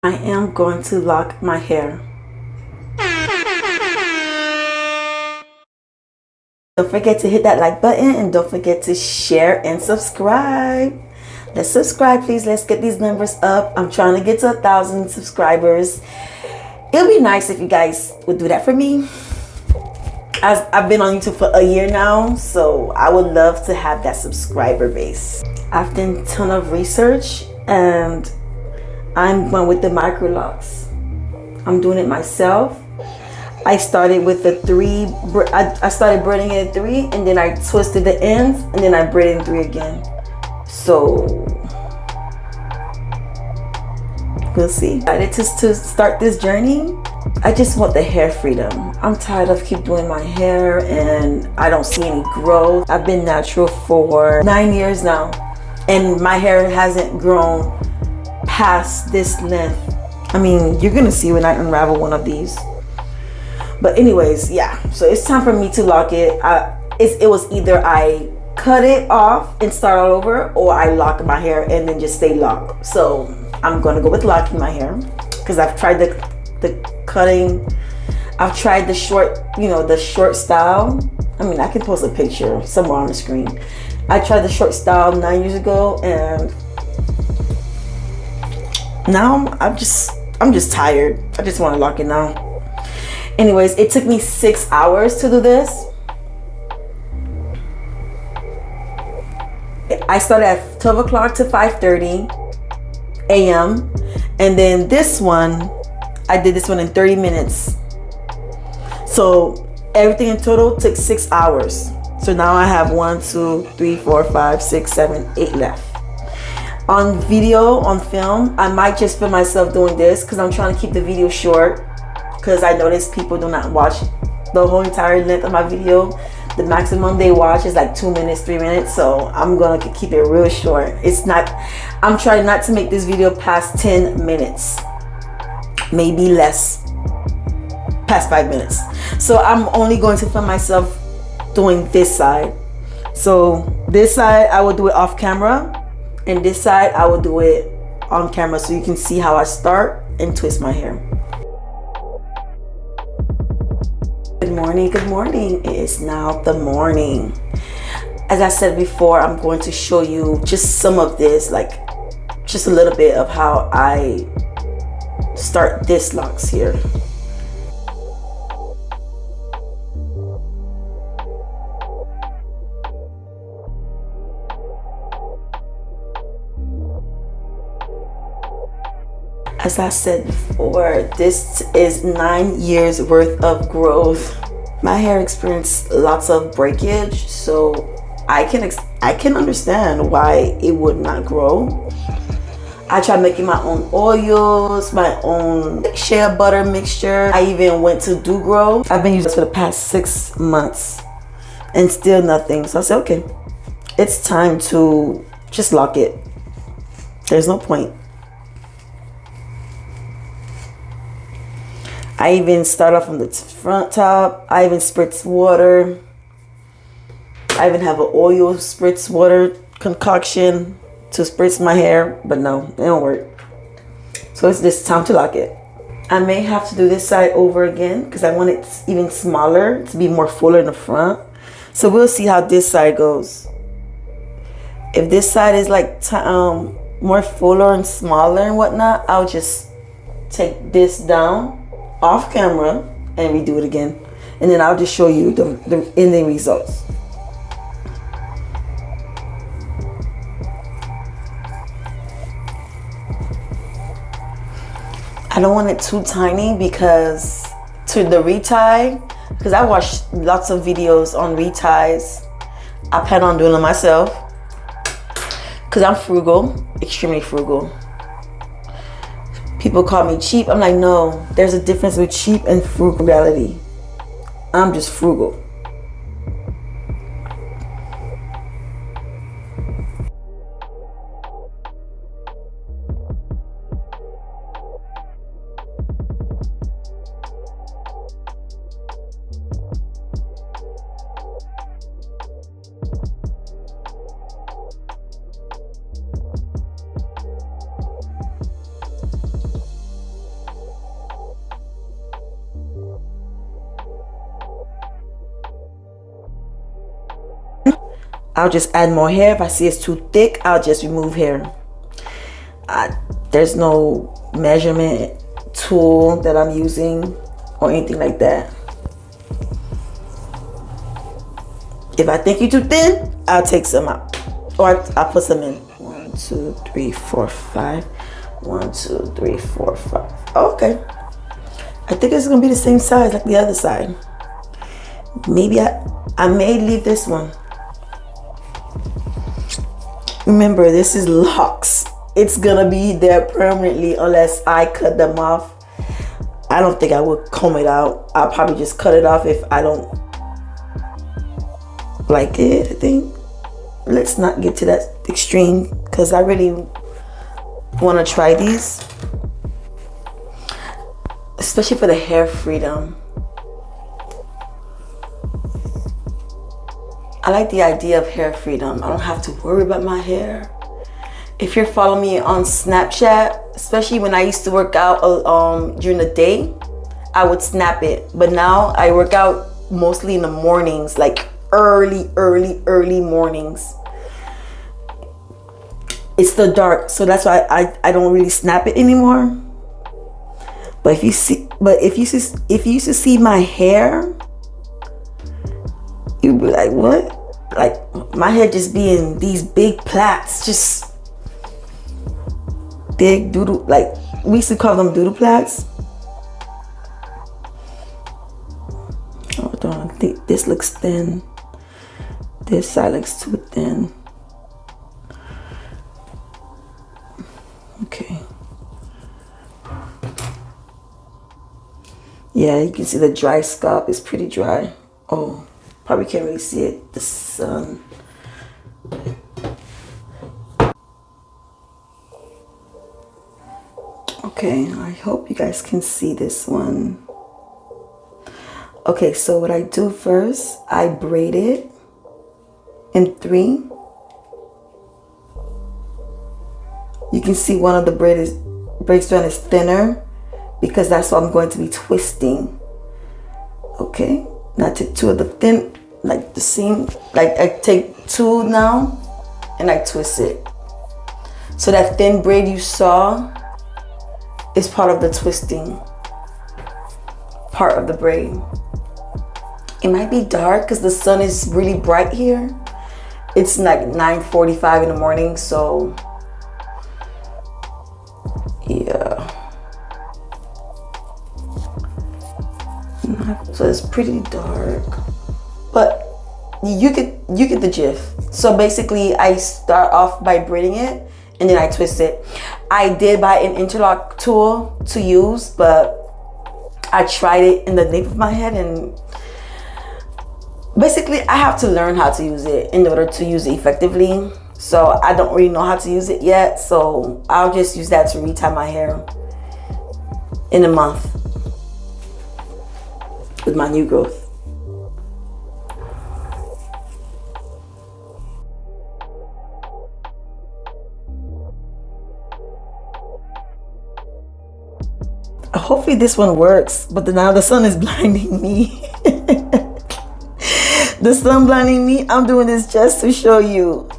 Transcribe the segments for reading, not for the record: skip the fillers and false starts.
I am going to lock my hair. Don't forget to hit that like button and don't forget to share and subscribe. Let's subscribe, please. Let's get these numbers up. I'm trying to get to 1,000 subscribers. It'll be nice if you guys would do that for me. As I've been on YouTube for a year now, so I would love to have that subscriber base. I've done a ton of research and I'm going with the Microlocs. I'm doing it myself. I started with the 3, I started braiding it at 3 and then I twisted the ends and then I braided in 3 again. So we'll see. I decided to start this journey. I just want the hair freedom. I'm tired of keep doing my hair and I don't see any growth. I've been natural for 9 years now and my hair hasn't grown past this length. I mean, you're gonna see when I unravel one of these. But anyways, yeah, so it's time for me to lock it. It was either I cut it off and start all over, or I lock my hair and then just stay locked. So I'm gonna go with locking my hair because I've tried the cutting. I've tried the short, the short style. I mean, I can post a picture somewhere on the screen. I tried the short style 9 years ago and now I'm just tired. I just want to lock it now. Anyways, it took me 6 hours to do this. I started at 12 o'clock to 5:30 a.m. and then this one, I did this one in 30 minutes. So everything in total took 6 hours. So now I have 1, 2, 3, 4, 5, 6, 7, 8 left. On video, on film, I might just film myself doing this because I'm trying to keep the video short because I notice people do not watch the whole entire length of my video. The maximum they watch is like 2 minutes, 3 minutes. So I'm gonna keep it real short. I'm trying not to make this video past 10 minutes, maybe less, past 5 minutes. So I'm only going to film myself doing this side. So this side I will do it off camera, and this side I will do it on camera so you can see how I start and twist my hair. Good morning, good morning. It is now the morning. As I said before, I'm going to show you just some of this, like just a little bit of how I start this locks here. As I said before, this is 9 years worth of growth. My hair experienced lots of breakage, so I can understand why it would not grow. I tried making my own oils, my own shea butter mixture. I even went to Do Grow. I've been using this for the past 6 months and still nothing. So I said, okay, it's time to just lock it. There's no point. I even start off from the front top. I even spritz water. I even have an oil spritz water concoction to spritz my hair, but no, it don't work. So it's just time to lock it. I may have to do this side over again because I want it even smaller to be more fuller in the front. So we'll see how this side goes. If this side is like more fuller and smaller and whatnot, I'll just take this down off camera and redo it again, and then I'll just show you the ending results. I don't want it too tiny because to the retie, because I watched lots of videos on reties. I plan on doing them myself because I'm frugal, extremely frugal. People call me cheap. I'm like, no, there's a difference with cheap and frugality. I'm just frugal. I'll just add more hair. If I see it's too thick, I'll just remove hair. There's no measurement tool that I'm using or anything like that. If I think you're too thin, I'll take some out, or I'll put some in. 1, 2, 3, 4, 5. 1, 2, 3, 4, 5. Okay, I think it's gonna be the same size like the other side. Maybe I may leave this one. Remember, this is Locs. It's gonna be there permanently unless I cut them off. I don't think I would comb it out. I'll probably just cut it off if I don't like it, I think. Let's not get to that extreme because I really want to try these, especially for the hair freedom. I like the idea of hair freedom. I don't have to worry about my hair. If you're following me on Snapchat, especially when I used to work out during the day, I would snap it. But now I work out mostly in the mornings, like early mornings. It's still dark, so that's why I don't really snap it anymore. But if you used to see my hair, you'd be like, what? Like my hair just being these big plaits, just big doodle, like we used to call them doodle plaits. Hold on, I think this looks thin. This side looks too thin. Okay. Yeah, you can see the dry scalp is pretty dry. Oh, probably can't really see it. The sun. Okay, I hope you guys can see this one. Okay, so what I do first, I braid it in 3. You can see one of the braid strand is thinner because that's what I'm going to be twisting. Okay, now I take 2 of the thin, like the seam, like I take 2 now and I twist it. So that thin braid you saw is part of the twisting part of the braid. It might be dark because the sun is really bright here. It's like 9:45 in the morning, so yeah. So it's pretty dark, but you get the gist. So basically I start off by braiding it and then I twist it. I did buy an interlock tool to use, but I tried it in the nape of my head, and basically I have to learn how to use it in order to use it effectively. So I don't really know how to use it yet, so I'll just use that to retie my hair in a month with my new growth. Hopefully this one works, but now the sun is blinding me. The sun blinding me. I'm doing this just to show you.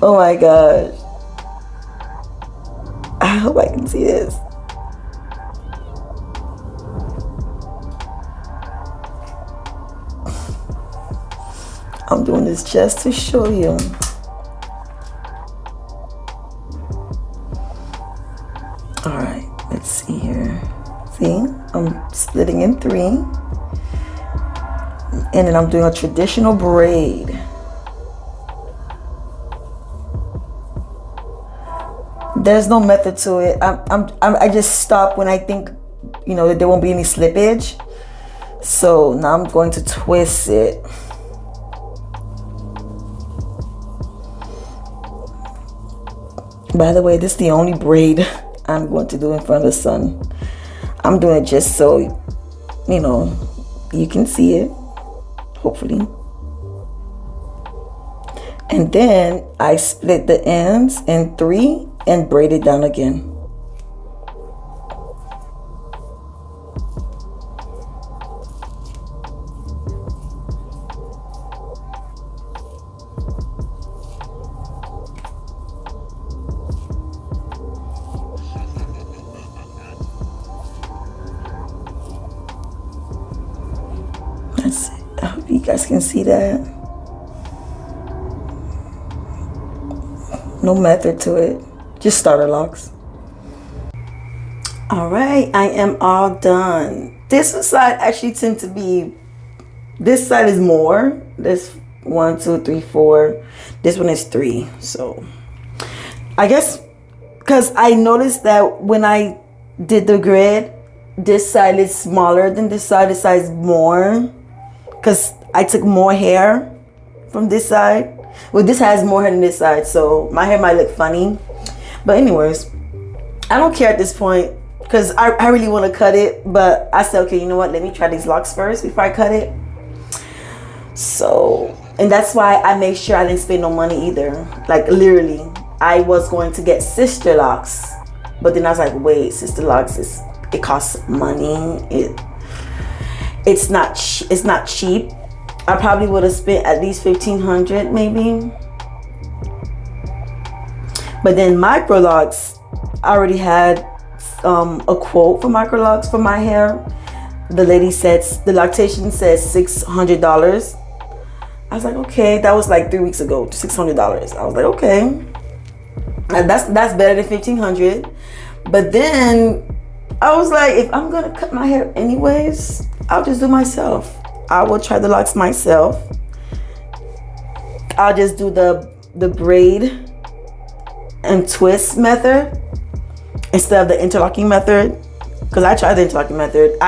Oh my gosh. I hope I can see this. I'm doing this just to show you. All right, let's see here. See, I'm splitting in 3. And then I'm doing a traditional braid. There's no method to it. I just stop when I think, that there won't be any slippage. So now I'm going to twist it. By the way, this is the only braid I'm going to do in front of the sun. I'm doing it just so, you can see it, hopefully. And then I split the ends in 3 and braid it down again. guys can see that. No method to it, just starter locks. All right, I am all done. This side actually tend to be, this side is more. This 1, 2, 3, 4. This one is 3. So I guess because I noticed that when I did the grid, this side is smaller than this side. This side is more because I took more hair from this side. Well, this has more hair than this side, so my hair might look funny. But anyways, I don't care at this point because I really want to cut it. But I said, okay, you know what? Let me try these locks first before I cut it. So, and that's why I made sure I didn't spend no money either. Like literally, I was going to get sister locks, but then I was like, wait, sister locks it costs money. It's not cheap. I probably would have spent at least $1,500 maybe. But then Microlocs, I already had a quote for Microlocs for my hair. The lady said the loctation says $600. I was like, okay, that was like 3 weeks ago, $600. I was like, okay, and that's better than $1,500. But then I was like, if I'm gonna cut my hair anyways, I'll just do myself. I will try the locks myself. I'll just do the braid and twist method instead of the interlocking method, because I tried the interlocking method.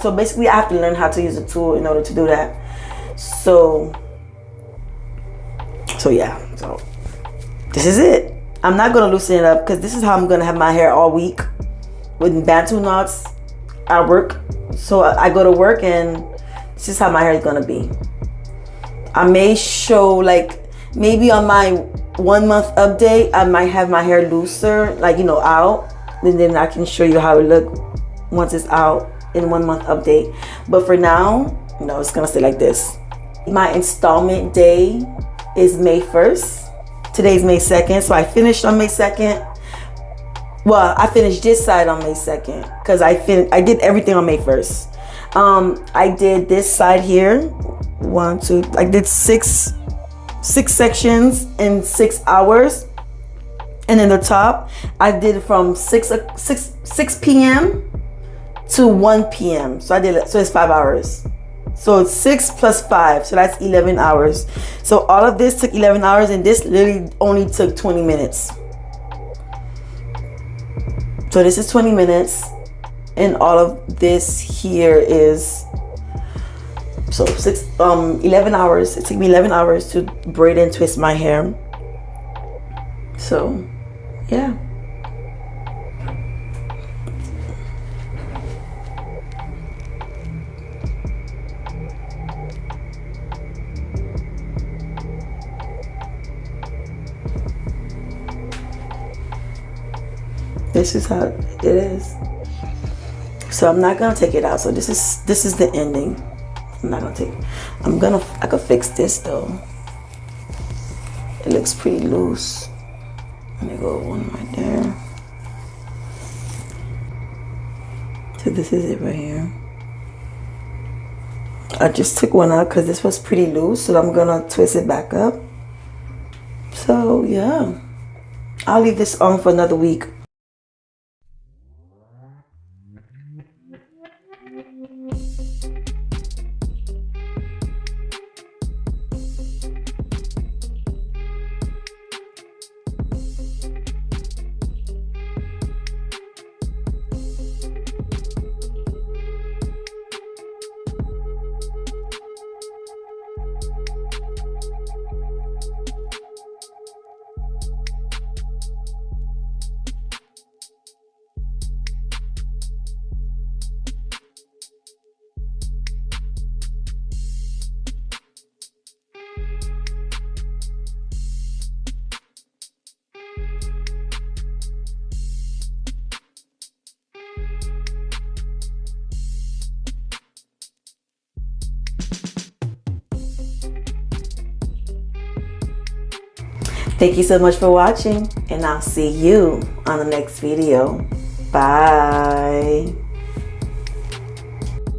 So basically I have to learn how to use a tool in order to do that. So yeah, so this is it. I'm not gonna loosen it up because this is how I'm gonna have my hair all week with Bantu knots at work. So I go to work and this is how my hair is gonna be. I may show, like, maybe on my 1 month update, I might have my hair looser, like, you know, out, and then I can show you how it look once it's out in 1 month update. But for now, no, it's gonna stay like this. My installment day is May 1st. Today's May 2nd, so I finished on May 2nd. Well, I finished this side on May 2nd because I did everything on May 1st. I did this side here, 1, 2, I did six sections in 6 hours. And then the top, I did from 6 p.m. to 1 p.m. So it's 5 hours. So it's 6 plus 5, so that's 11 hours. So all of this took 11 hours, and this literally only took 20 minutes. So this is 20 minutes, and all of this here is 11 hours. It took me 11 hours to braid and twist my hair. So yeah. This is how it is. So I'm not gonna take it out. So this is the ending. I'm not gonna take it. I could fix this though. It looks pretty loose. Let me go one right there. So this is it right here. I just took one out because this was pretty loose, so I'm gonna twist it back up. So yeah, I'll leave this on for another week. Thank you so much for watching, and I'll see you on the next video. Bye.